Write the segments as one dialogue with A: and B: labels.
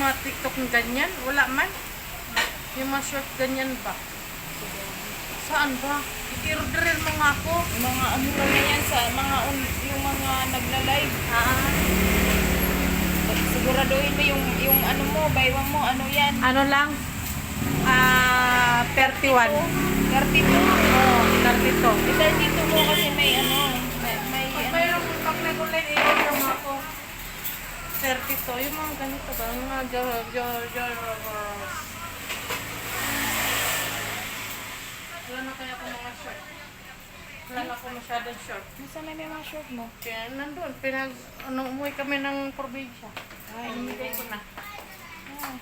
A: mga TikTok ng ganyan? Wala man. Yung mga short ganyan ba? Saan ba? I-orderin mo nga ako.
B: Yung mga ano lang na yan sa mga yung mga nagla-live. Siguraduhin mo yung ano mo, baywang mo, ano yan.
A: Ano lang? 31.
B: 32.
A: Oo, 32.
B: Ito dito mo kasi may ano, may
A: Pag
B: ano.
A: mayroong pag nag-online, i-order mo ako. 32. Yung mga ganito ba? Yung mga wala na kaya ako mga short. Wala na ako masyadong short.
B: Nasaan na may mga short mo?
A: Kaya nandun, umuwi kami ng probinsya. Ay, hinigay ko na.
B: Ah.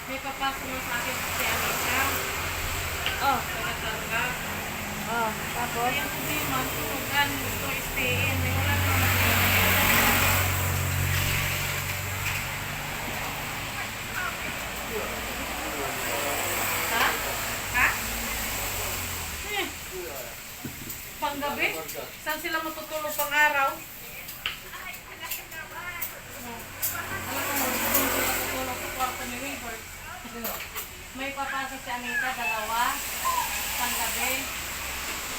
A: May papasok mo sa akin si Anita.
B: Oh,
A: Taga-tanga.
B: oh, tapos?
A: Kaya ko di man, turugan, gusto stay-in. May wala naman ako. Ha? Ha? Eh. Panggabi? Saan sila matutulog pang araw? Alam mo, matutulog sa kwarto ni Wilbert. May papasok si Anita, dalawa. Panggabi.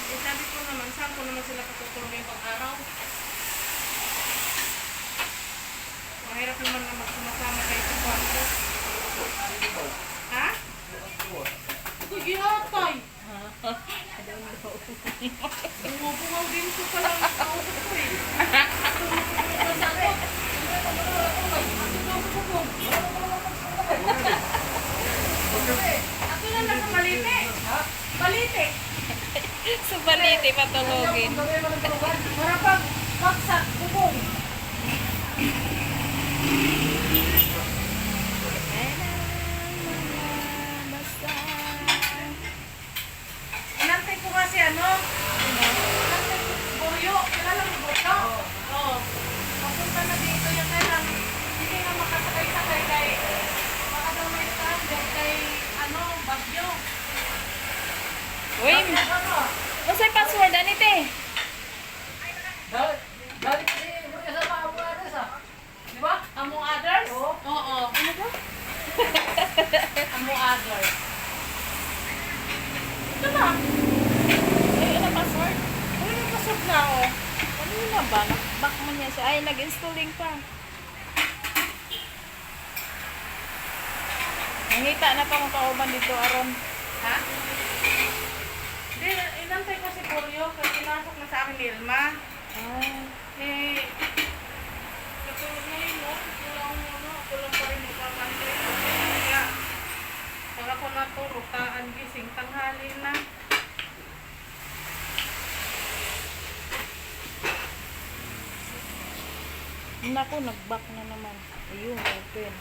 A: Eh sabi ko naman, saan ko naman sila patutulogin pang araw? Mahirap naman na magsumasama kayo sa kwarto. Ha? Sige, atay. Bumubungaw din ko pala ang tao ko eh. Masakot. Ako na nasa balite. Balite.
B: Sa baliti patulogin.
A: Para pag baksak, bubong. Inantay ko kasi ano? Inantay ko Boyo. Kilala mo Boyo? Oo. Papunta na dito yung kailang hindi na makasakay-sakay kay baka daw may stranded kay ano, Bagyo.
B: Uy,
A: Ano?
B: masay password, anite?
C: Balik kasi kasama ako others
A: Di ba? Among others? Oo. Ano ba? Among others. Ito ba?
B: Ay, ano password?
A: Ano yung pasok na ako?
B: Ano yun na ba? Back mo niya siya. Ay, nag-installing pa. Nangita na pa mong kauban dito, Aron.
A: Ha? Hindi, inantay ko si Puryo kasi pinasok na sa akin ni Ilma.
B: Ah,
A: Eh, katulog na yun, no? Kulang pa rin magkakantay. Kaya, pag ako natulog, gising, tanghali na.
B: naku, nag-back na naman. Ayun, open.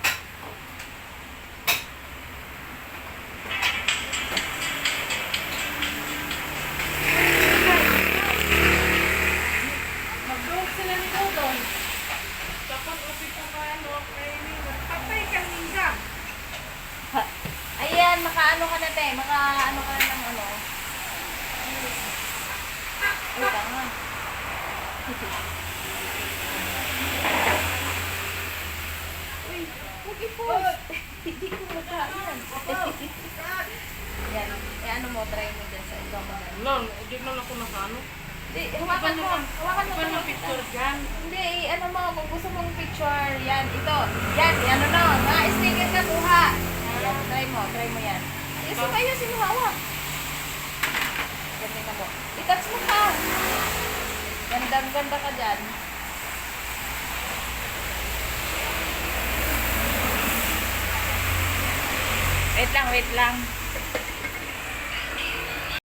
A: Mag-vlog sila ni Dodon. Tapos, upi ko ka, ano, kay Nina. Patay ka, Nina.
B: Ha, ayan, maka-ano ka na, te. Maka-ano ka na ng ano. Ay, tanga. Uy, huwag i-post. Hindi ko makain. Yan. Eh, ano mo, try mo dyan sa ikaw mo na.
A: Lol, hindi man ako nakaano.
B: Di, hawakan mo. Hawakan mo.
A: Iba na picture dyan.
B: Hindi, ano mo, kung gusto mong picture, yan, ito. Yan, ano no, mga sticker ka kuha. Yan, try mo yan. Ayusin mo, ayusin mo, hawak. Ganyan mo. I-touch mo ka. Gandang-ganda ka dyan. Wait lang, wait lang.